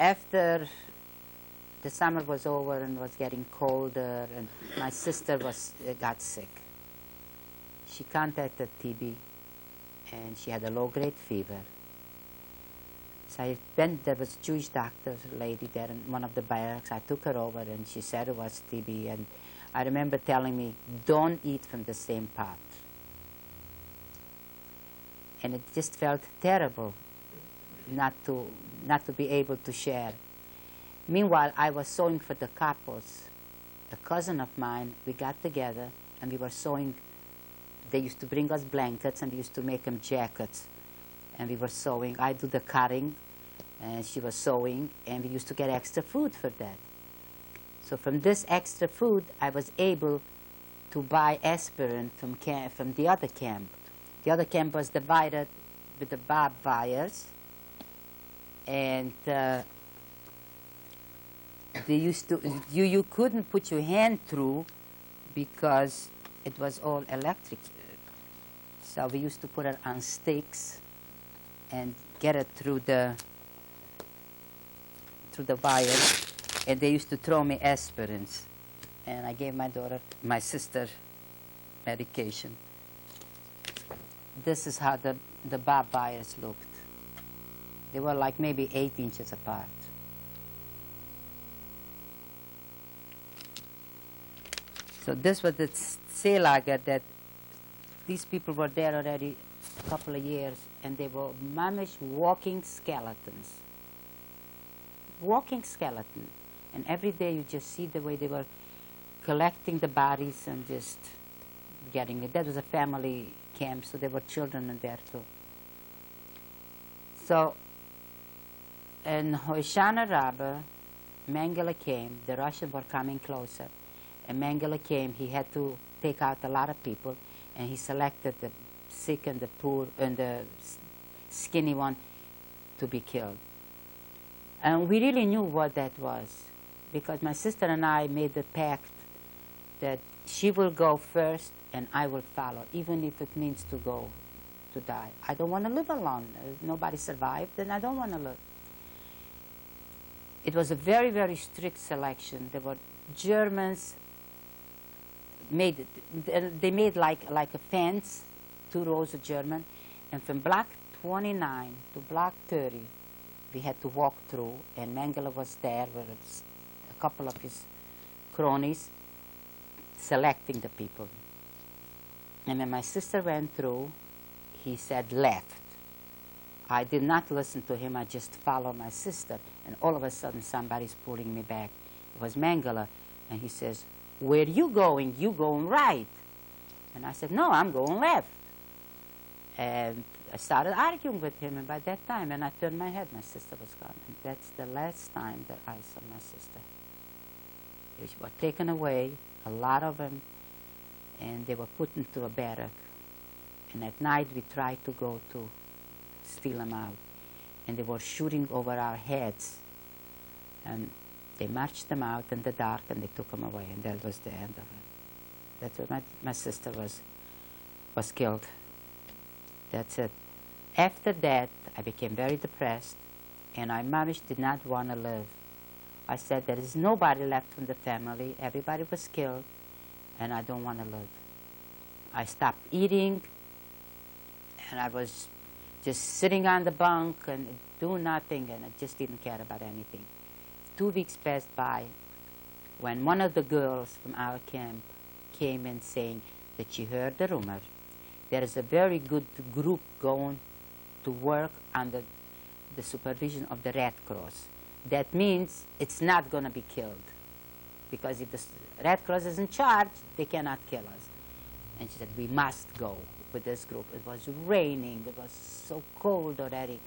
after the summer was over and was getting colder, and my sister got sick. She contacted TB, and she had a low-grade fever. So I went, there was a Jewish doctor lady there in one of the barracks. I took her over, and she said it was TB. And I remember telling me, don't eat from the same pot. And it just felt terrible not to be able to share. Meanwhile, I was sewing for the couples. A cousin of mine, we got together, and we were sewing. They used to bring us blankets, and we used to make them jackets. And we were sewing. I do the cutting, and she was sewing, and we used to get extra food for that. So from this extra food, I was able to buy aspirin from the other camp. The other camp was divided with the barbed wires, and they used to, you couldn't put your hand through because it was all electric. So we used to put it on sticks and get it through the wires, and they used to throw me aspirins, and I gave my sister medication. This is how the barbed wires looked. They were like maybe 8 inches apart. So this was the Seelager that these people were there already a couple of years, and they were mamish walking skeletons. Walking skeleton. And every day you just see the way they were collecting the bodies and just getting it. That was a family camp, so there were children in there too. So in Hoshana Rabbah, Mengele came. The Russians were coming closer. And Mengele came. He had to take out a lot of people, and he selected the sick and the poor and the skinny one to be killed. And we really knew what that was, because my sister and I made the pact that she will go first and I will follow, even if it means to die. I don't want to live alone. If nobody survived, then I don't want to live. It was a very, very strict selection. There were Germans they made like a fence, 2 rows of German, and from block 29 to block 30, we had to walk through, and Mengele was there with a couple of his cronies selecting the people. And when my sister went through, he said left. I did not listen to him. I just followed my sister, and all of a sudden somebody's pulling me back. It was Mengele, and he says, "Where you going? You going right." And I said, "No, I'm going left." And I started arguing with him, and by that time, when I turned my head, my sister was gone. And that's the last time that I saw my sister. They were taken away, a lot of them, and they were put into a barrack. And at night, we tried to go to steal them out. And they were shooting over our heads. And they marched them out in the dark, and they took them away, and that was the end of it. That's what my sister was killed. That's it. After that, I became very depressed, and I mamish did not want to live. I said, there is nobody left from the family. Everybody was killed, and I don't want to live. I stopped eating, and I was just sitting on the bunk and doing nothing, and I just didn't care about anything. 2 weeks passed by when one of the girls from our camp came in saying that she heard the rumor. There is a very good group going to work under the supervision of the Red Cross. That means it's not going to be killed, because if the Red Cross is in charge, they cannot kill us. And she said, we must go with this group. It was raining. It was so cold already.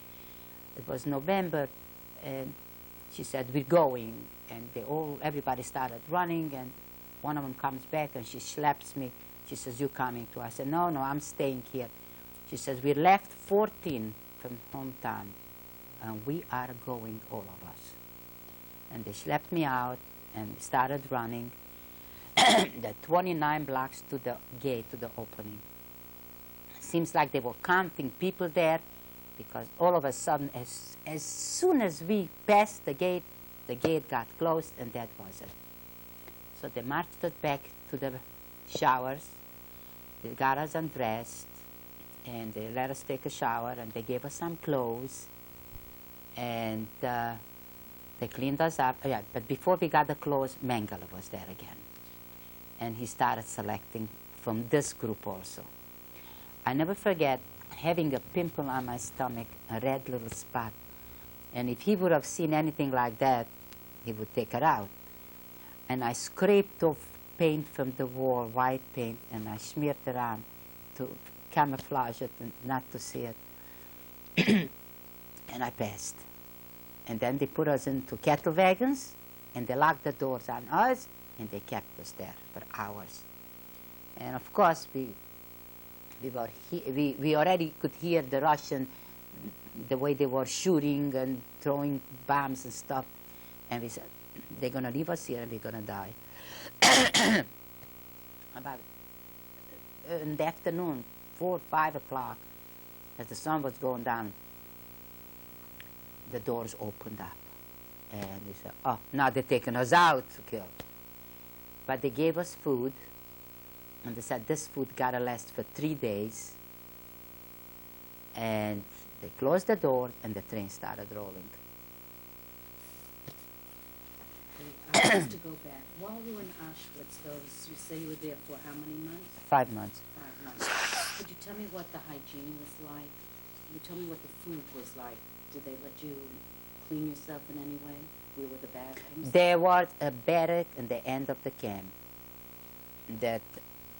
It was November, and she said, we're going. And everybody started running, and one of them comes back, and she slaps me. She says, you coming too? I said, no, I'm staying here. She says, we left 14 from hometown, and we are going, all of us. And they slapped me out, and started running the 29 blocks to the gate, to the opening. Seems like they were counting people there, because all of a sudden, as soon as we passed the gate got closed, and that was it. So they marched us back to the showers. They got us undressed, and they let us take a shower, and they gave us some clothes, and they cleaned us up. Yeah, but before we got the clothes, Mengele was there again, and he started selecting from this group also. I never forget having a pimple on my stomach, a red little spot, and if he would have seen anything like that, he would take it out. And I scraped off paint from the wall, white paint, and I smeared it on to camouflage it and not to see it. And I passed. And then they put us into cattle wagons, and they locked the doors on us, and they kept us there for hours. And of course, we already could hear the Russian, the way they were shooting and throwing bombs and stuff. And we said, they're going to leave us here and we're going to die. About in the afternoon, 4 or 5 o'clock, as the sun was going down, the doors opened up. And we said, oh, now they're taking us out to kill. But they gave us food. And they said this food got to last for 3 days. And they closed the door, and the train started rolling. Just to go back, while you were in Auschwitz, you say you were there for how many months? 5 months. 5 months. Could you tell me what the hygiene was like? Could you tell me what the food was like? Did they let you clean yourself in any way? Where were the bathrooms? There was a barrack in the end of the camp that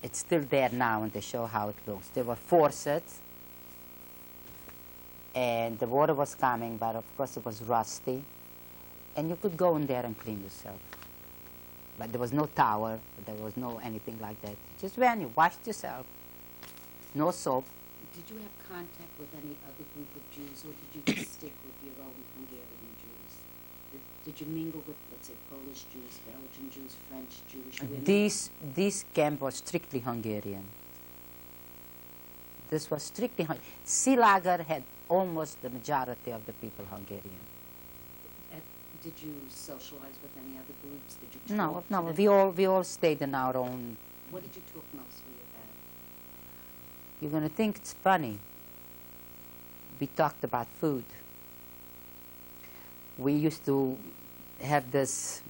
it's still there now, and they show how it looks. There were faucets, and the water was coming, but of course it was rusty. And you could go in there and clean yourself. But there was no towel, there was no anything like that. You just went, you washed yourself, no soap. Did you have contact with any other group of Jews, or did you just stick with your own Hungarian Jews? Did you mingle with, let's say, Polish Jews, Belgian Jews, French Jewish women? This camp was strictly Hungarian. This was strictly Hungarian. Sea Lager had almost the majority of the people Hungarian. Did you socialize with any other groups? Did you No, talk we all stayed in our own. What did you talk mostly about? You're going to think it's funny. We talked about food. We used to have this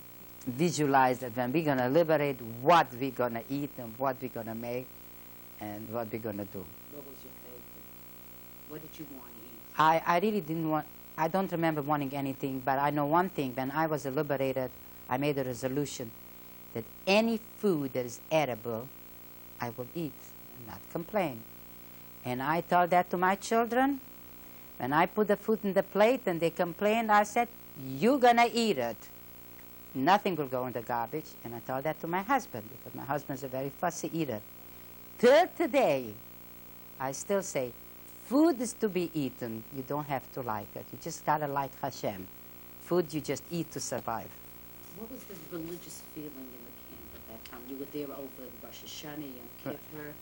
visualize that when we're going to liberate, what we're going to eat and what we're going to make and what we're going to do. What was your favorite? What did you want to eat? I really didn't want. I don't remember wanting anything, but I know one thing. When I was liberated, I made a resolution that any food that is edible, I will eat and not complain. And I told that to my children. When I put the food in the plate and they complained, I said, you're going to eat it. Nothing will go in the garbage. And I told that to my husband, because my husband's a very fussy eater. Till today, I still say, food is to be eaten. You don't have to like it. You just got to like Hashem. Food you just eat to survive. What was the religious feeling in the camp at that time? You were there over Rosh Hashanah and Kippur.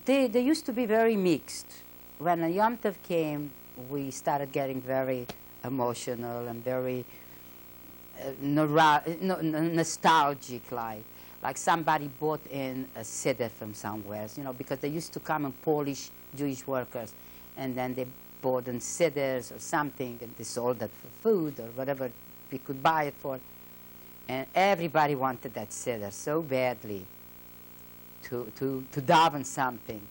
They used to be very mixed. When Yom Tov came, we started getting very emotional and very nostalgic, like somebody bought in a siddur from somewhere, because they used to come and Polish Jewish workers, and then they bought in sidders or something, and they sold that for food or whatever we could buy it for. And everybody wanted that siddur so badly to daven something.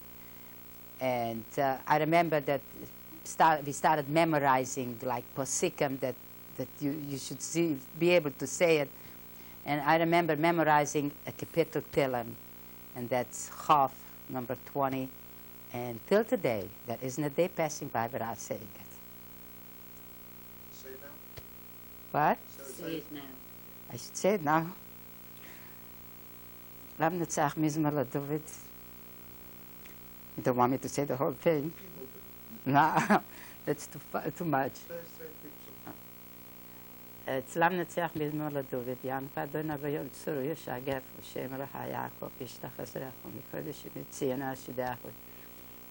And I remember that we started memorizing like Posikim that you should be able to say it. And I remember memorizing a Kapitel Tilim, and that's Chav, number 20. And till today, there isn't a day passing by without saying it. Say it now. What? Say it now. I should say it now. Lam Netzach Mizmor LaDavid. You don't want me to say the whole thing? No, that's too much. It's Lam Netzach Mizmor LaDavid. Yam Kadon Abayom Tzuru Yeshagef Shem Racha Yaakov Yishtach Esrechu Mikodesh Mitzion Ashidachu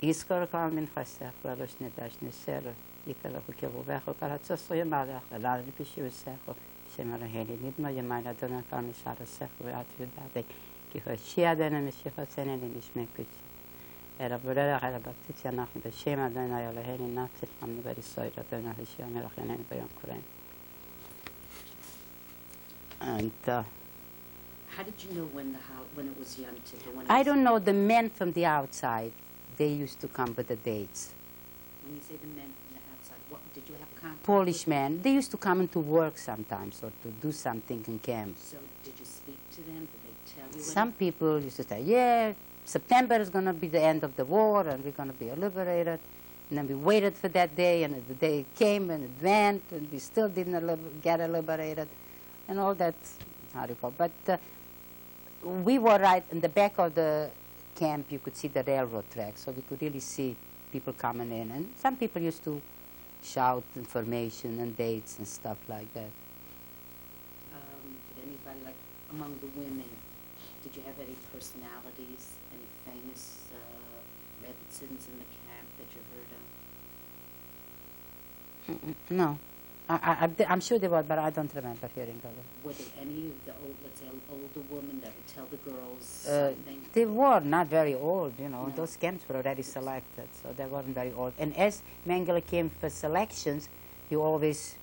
Iskor kalmin khasakh babash nedash neser ikala khukevo vakho karatsos yemada khala pishiusakh shemara heli nidma yemana dona kalmi sharasakh ve'atu dade ki khashiadana mishkhatsene nishmekut era bolera khala baktiya nakh be shema dona yala heli nakh hamni bari soira dona hishiyamera khenen bayon kuren. And How did you know when it was Yom Kippur? I don't know, the men from the outside, they used to come with the dates. When you say the men from the outside, what did you have contact Polish with? men, they used to come into work sometimes or to do something in camp. So did you speak to them? Did they tell you Some people used to say, yeah, September is going to be the end of the war and we're going to be liberated. And then we waited for that day and the day came and it went and we still didn't get liberated and all that horrible. But we were right in the back of the camp. You could see the railroad track, so we could really see people coming in. And some people used to shout information and dates and stuff like that. Did anybody, like among the women, did you have any personalities, any famous Rebbitzins in the camp that you heard of? No. I'm sure there were, but I don't remember hearing of it. Were there any of the let's say, older women that would tell the girls something? They were not very old, you know. No. Those camps were already selected, so they weren't very old. And as Mengele came for selections, he always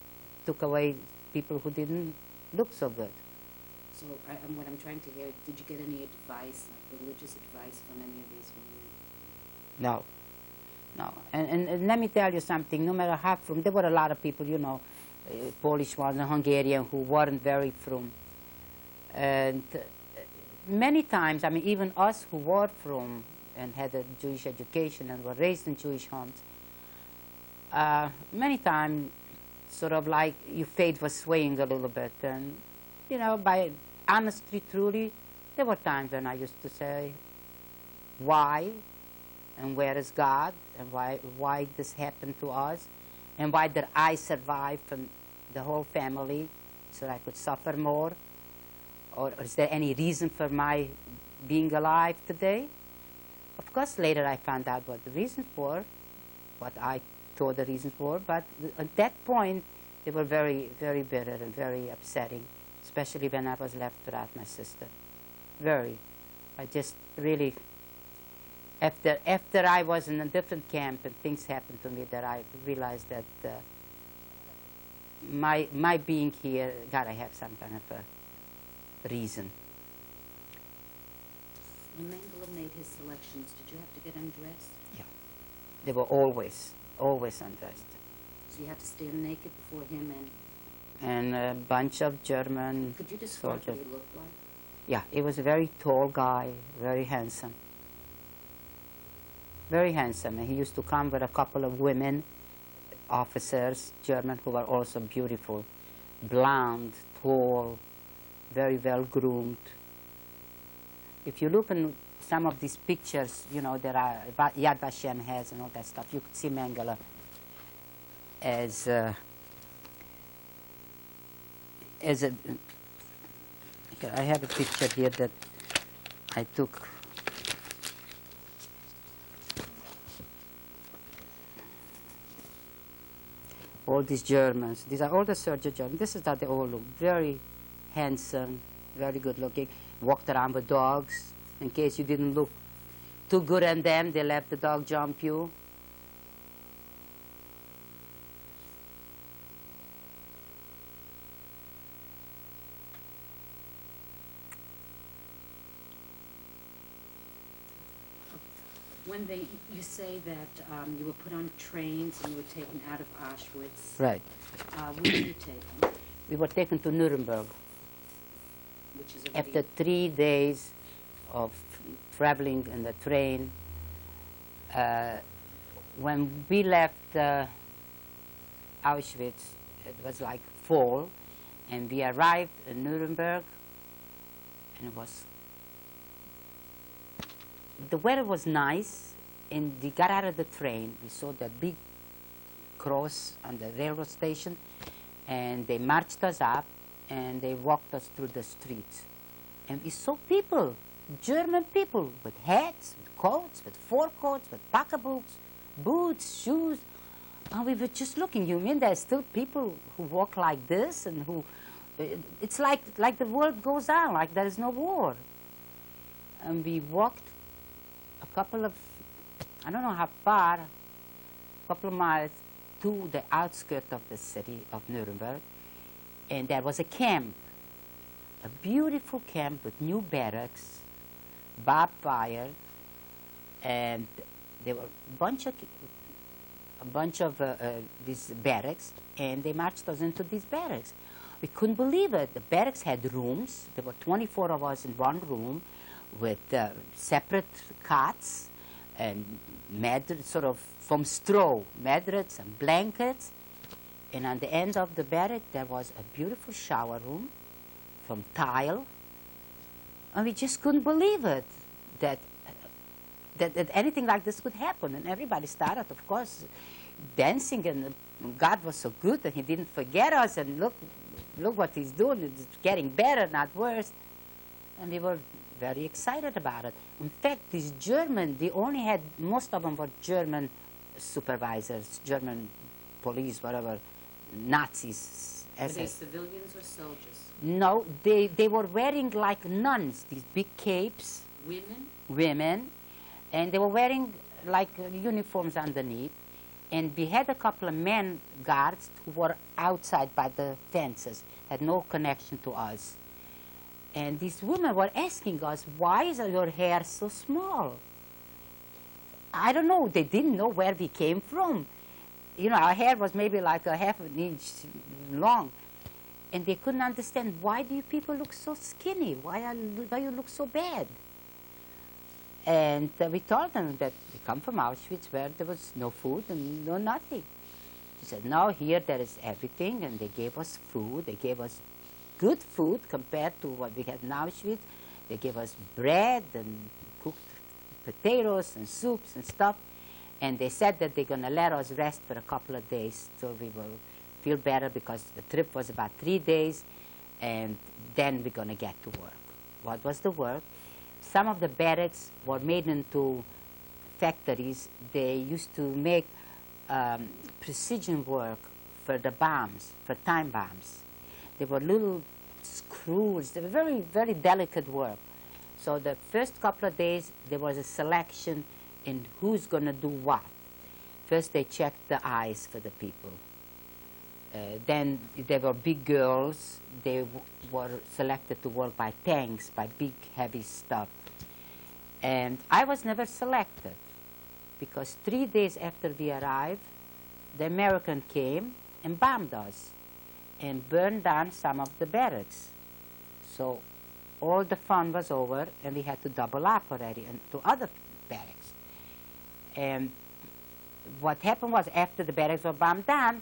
took away people who didn't look so good. So what I'm trying to hear, did you get any advice, like religious advice from any of these women? No. No. And let me tell you something, no matter how frum, there were a lot of people, you know, Polish ones and Hungarian who weren't very frum. And many times, I mean, even us who were frum and had a Jewish education and were raised in Jewish homes, many times sort of like your faith was swaying a little bit. And, you know, by honestly, truly, there were times when I used to say, why? And where is God? And why this happened to us? And why did I survive from the whole family so I could suffer more? Or is there any reason for my being alive today? Of course, later I found out what the reasons were, what I thought the reasons were, but at that point, they were very, very bitter and very upsetting, especially when I was left without my sister. Very. I just really... After I was in a different camp and things happened to me, that I realized that my being here gotta have some kind of a reason. When Mengele made his selections, did you have to get undressed? Yeah, they were always undressed. So you had to stand naked before him And a bunch of German Could you describe soldiers. what he looked like? Yeah, he was a very tall guy, very handsome. Very handsome, and he used to come with a couple of women, officers, German, who were also beautiful, blonde, tall, very well groomed. If you look in some of these pictures, you know, there are Yad Vashem has and all that stuff, you could see Mengele as a okay, I have a picture here that I took. All these Germans, these are all the soldier Germans. This is how they all look. Very handsome, very good looking. Walked around with dogs. In case you didn't look too good on them, they let the dog jump you. When you say that you were put on trains and you were taken out of Auschwitz. Right. Where were you taken? We were taken to Nuremberg. Which is a After 3 days of traveling in the train, when we left Auschwitz, it was like fall, and we arrived in Nuremberg, and it was, the weather was nice, and we got out of the train. We saw that big cross on the railroad station, and they marched us up, and they walked us through the streets. And we saw people German people with hats, with coats, with fur coats, with pocketbooks, boots, shoes. And we were just looking. You mean there's still people who walk like this and who... It's like the world goes on, like there is no war. And we walked a couple of, I don't know how far, a couple of miles to the outskirts of the city of Nuremberg. And there was a camp, a beautiful camp with new barracks, barbed wire, and there were a bunch of these barracks, and they marched us into these barracks. We couldn't believe it. The barracks had rooms. There were 24 of us in one room with separate cots and sort of from straw, madrats and blankets. And on the end of the barrack, there was a beautiful shower room from tile. And we just couldn't believe it, that anything like this could happen. And everybody started, of course, dancing. And God was so good that he didn't forget us. And look what he's doing. It's getting better, not worse. And we were very excited about it. In fact, these German, they only had, most of them were German supervisors, German police, whatever, Nazis. Were they civilians or soldiers? No, they were wearing like nuns, these big capes. Women? Women. And they were wearing like uniforms underneath. And we had a couple of men guards who were outside by the fences, had no connection to us. And these women were asking us, why is your hair so small? I don't know. They didn't know where we came from. You know, our hair was maybe like a half an inch long. And they couldn't understand, why do you people look so skinny? Why you look so bad? And we told them that we come from Auschwitz, where there was no food and no nothing. They said, no, here there is everything. And they gave us food. They gave us good food compared to what we had in Auschwitz. They gave us bread and cooked potatoes and soups and stuff. And they said that they're going to let us rest for a couple of days till we will feel better, because the trip was about 3 days, and then we're going to get to work. What was the work? Some of the barracks were made into factories. They used to make precision work for the bombs, for time bombs. They were little screws. They were very, very delicate work. So the first couple of days, there was a selection in who's going to do what. First, they checked the eyes for the people. Then there were big girls. They were selected to work by tanks, by big, heavy stuff. And I was never selected, because 3 days after we arrived, the American came and bombed us and burned down some of the barracks. So all the fun was over, and we had to double up already to other barracks. And what happened was, after the barracks were bombed down,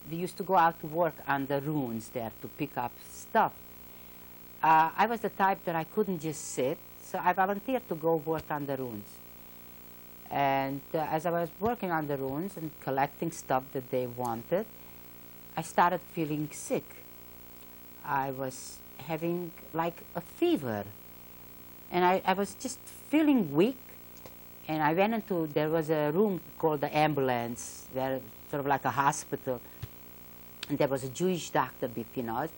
we used to go out to work on the ruins there to pick up stuff. I was the type that I couldn't just sit, so I volunteered to go work on the ruins. And as I was working on the ruins and collecting stuff that they wanted, I started feeling sick. I was having like a fever, and I was just feeling weak. And I went into, there was a room called the ambulance, where sort of like a hospital. And there was a Jewish doctor between us.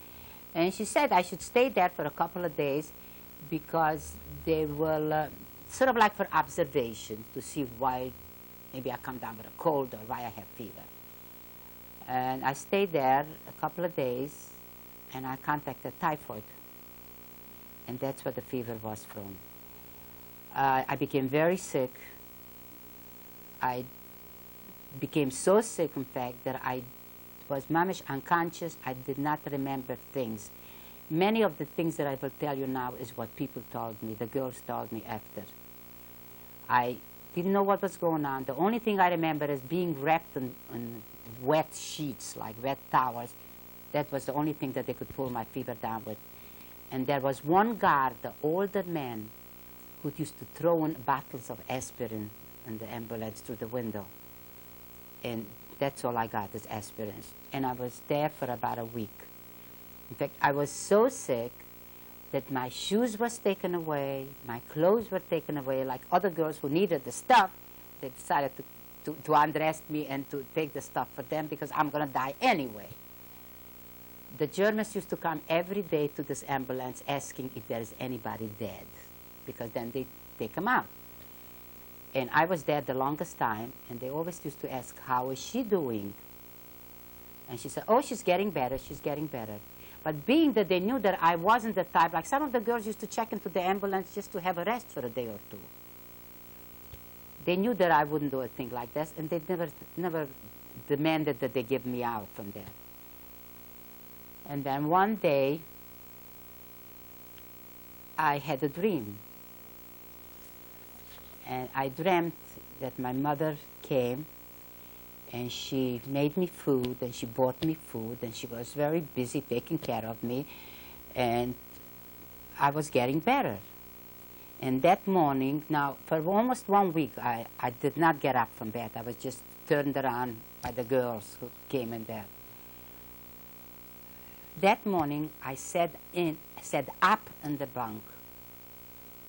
And she said I should stay there for a couple of days, because they will, sort of like for observation, to see why maybe I come down with a cold or why I have fever. And I stayed there a couple of days, and I contacted typhoid. And that's where the fever was from. I became very sick. I became so sick, in fact, that I was mamish unconscious. I did not remember things. Many of the things that I will tell you now is what people told me, the girls told me after. I didn't know what was going on. The only thing I remember is being wrapped in wet sheets, like wet towels. That was the only thing that they could pull my fever down with. And there was one guard, the older man, who used to throw in bottles of aspirin in the ambulance through the window. And that's all I got, is aspirin. And I was there for about a week. In fact, I was so sick that my shoes was taken away, my clothes were taken away, like other girls who needed the stuff. They decided to undress me and to take the stuff for them because I'm going to die anyway. The Germans used to come every day to this ambulance asking if there is anybody dead, because then they take them out. And I was there the longest time, and they always used to ask, how is she doing? And she said, oh, she's getting better, she's getting better. But being that they knew that I wasn't the type, like some of the girls used to check into the ambulance just to have a rest for a day or two. They knew that I wouldn't do a thing like this, and they never demanded that they give me out from there. And then one day, I had a dream. And I dreamt that my mother came, and she made me food, and she bought me food, and she was very busy taking care of me, and I was getting better. And that morning, now, for almost 1 week, I did not get up from bed. I was just turned around by the girls who came in there. That morning, I sat up in the bunk,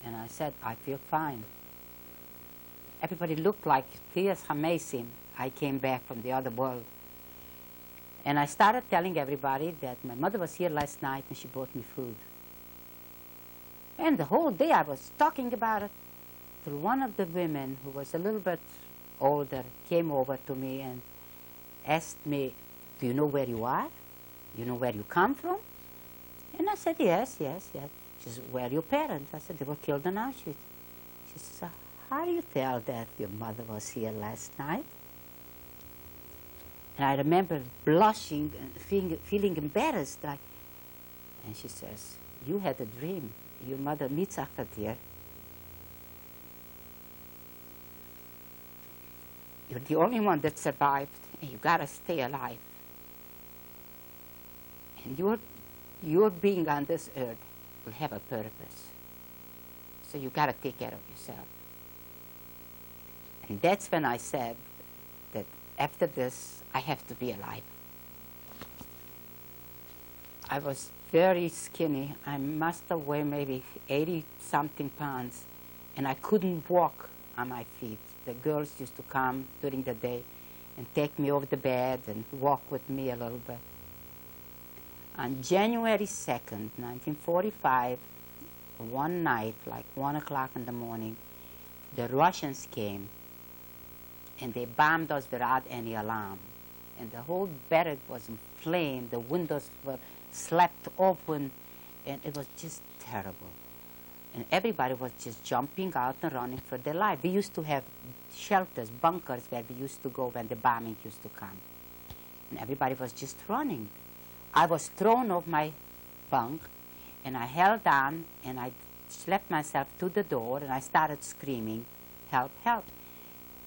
and I said, I feel fine. Everybody looked like, Tias Hamesim, I came back from the other world. And I started telling everybody that my mother was here last night and she brought me food. And the whole day I was talking about it till one of the women, who was a little bit older, came over to me and asked me, do you know where you are? You know where you come from? And I said, yes, yes, yes. She said, where are your parents? I said, they were killed in Auschwitz. She said, how do you tell that your mother was here last night? And I remember blushing and feeling embarrassed. Like, and she says, you had a dream. Your mother Mitzachta here. You're the only one that survived, and you gotta stay alive. And your being on this earth will have a purpose. So you gotta take care of yourself. And that's when I said that after this, I have to be alive. I was very skinny. I must have weighed maybe 80-something pounds, and I couldn't walk on my feet. The girls used to come during the day and take me over the bed and walk with me a little bit. On January 2nd, 1945, one night, like 1 o'clock in the morning, the Russians came and they bombed us without any alarm. And the whole barrack was in flame. The windows were slapped open, and it was just terrible. And everybody was just jumping out and running for their life. We used to have shelters, bunkers, where we used to go when the bombing used to come. And everybody was just running. I was thrown off my bunk, and I held on, and I slapped myself to the door, and I started screaming, help, help.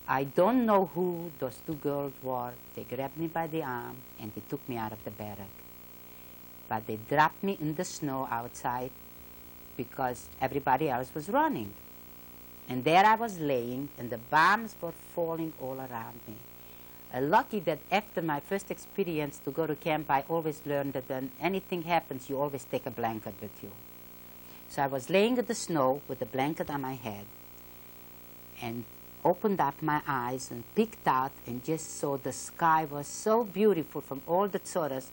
I don't know who those two girls were. They grabbed me by the arm, and they took me out of the barrack. But they dropped me in the snow outside because everybody else was running. And there I was laying, and the bombs were falling all around me. Lucky that after my first experience to go to camp, I always learned that when anything happens, you always take a blanket with you. So I was laying in the snow with a blanket on my head and opened up my eyes and peeked out and just saw the sky was so beautiful from all the tzoras.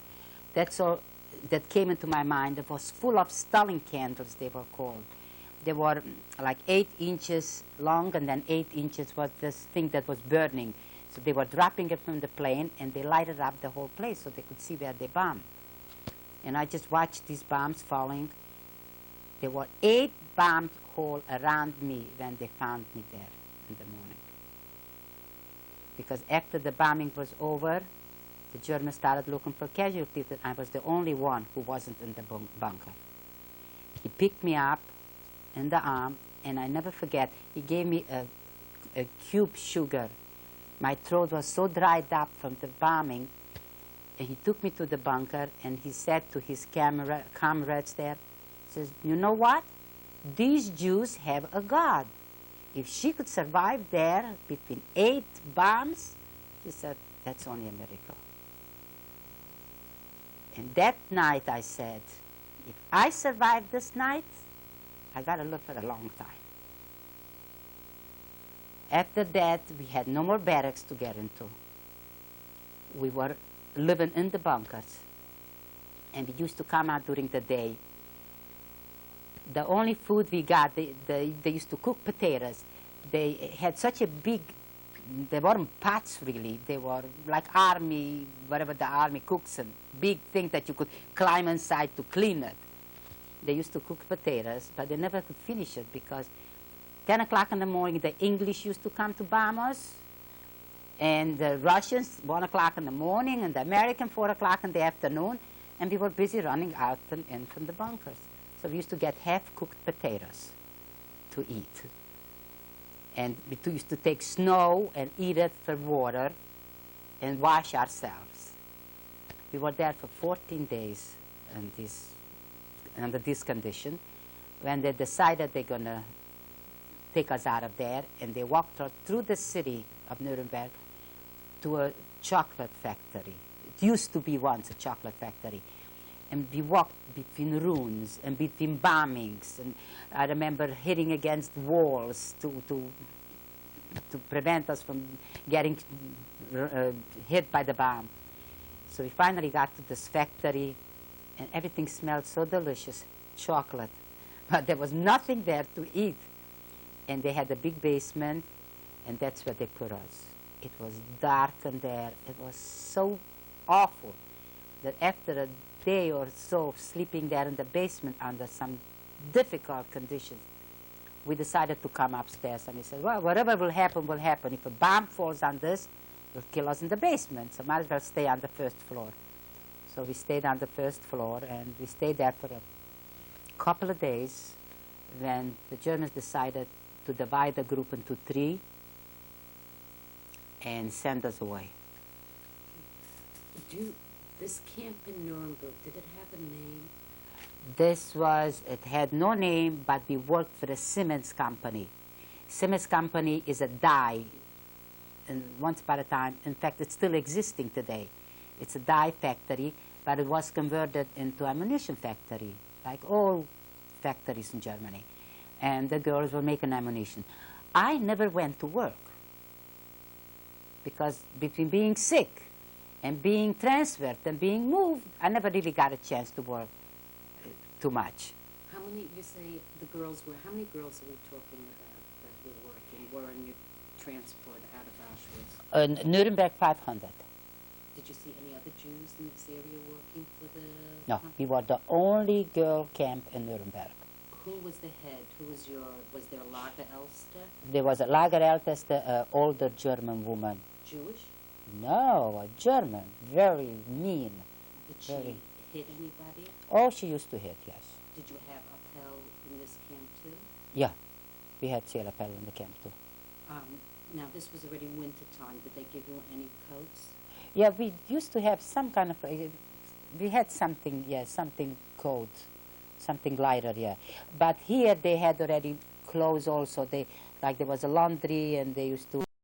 That's all that came into my mind. It was full of Stalin candles, they were called. They were like 8 inches long, and then 8 inches was this thing that was burning. So they were dropping it from the plane, and they lighted up the whole place so they could see where they bombed. And I just watched these bombs falling. There were 8 bomb holes around me when they found me there in the morning. Because after the bombing was over, the Germans started looking for casualties, and I was the only one who wasn't in the bunker. He picked me up in the arm, and I never forget, he gave me a cube sugar. My throat was so dried up from the bombing, and he took me to the bunker, and he said to his comrades there, he says, you know what? These Jews have a God. If she could survive there between 8 bombs, he said, that's only a miracle. And that night I said, if I survive this night, I got to live for a long time. After that, we had no more barracks to get into. We were living in the bunkers, and we used to come out during the day. The only food we got, they used to cook potatoes. They had such a big, they weren't pots really, they were like army, whatever the army cooks, a big thing that you could climb inside to clean it. They used to cook potatoes, but they never could finish it because 10 o'clock in the morning, the English used to come to bomb us, and the Russians, 1 o'clock in the morning, and the American, 4 o'clock in the afternoon, and we were busy running out and in from the bunkers. So we used to get half-cooked potatoes to eat. And we used to take snow and eat it for water and wash ourselves. We were there for 14 days under this condition. When they decided they're going to take us out of there, and they walked through the city of Nuremberg to a chocolate factory. It used to be once a chocolate factory. And we walked between ruins and between bombings. And I remember hitting against walls to prevent us from getting hit by the bomb. So we finally got to this factory, and everything smelled so delicious, chocolate. But there was nothing there to eat. And they had a big basement, and that's where they put us. It was dark in there. It was so awful that after a day or so of sleeping there in the basement under some difficult conditions, we decided to come upstairs. And we said, well, whatever will happen, will happen. If a bomb falls on this, it'll kill us in the basement, so might as well stay on the first floor. So we stayed on the first floor, and we stayed there for a couple of days. When the Germans decided to divide the group into 3 and send us away. This camp in Nuremberg, did it have a name? It had no name, but we worked for the Siemens Company. Siemens Company is a dye, and once upon a time, in fact, it's still existing today. It's a dye factory, but it was converted into ammunition factory, like all factories in Germany. And the girls were making ammunition. I never went to work because between being sick and being transferred and being moved, I never really got a chance to work too much. How many, you say the girls were, how many girls are we talking about that were working, were in your transport out of Auschwitz? Nuremberg, 500. Did you see any other Jews in this area working for the No, company? we were the only girl camp in Nuremberg. Who was the head? Was there a Lager Elster? There was a Lager Älteste, an older German woman. Jewish? No, a German, very mean. Did she hit anybody? Oh, she used to hit, yes. Did you have Appel in this camp too? Yeah, we had Appel in the camp too. Now this was already winter time. Did they give you any coats? Yeah, we used to have some kind of, we had something, yeah, something cold, something lighter, yeah. But here they had already clothes also. Like there was a laundry, and they used to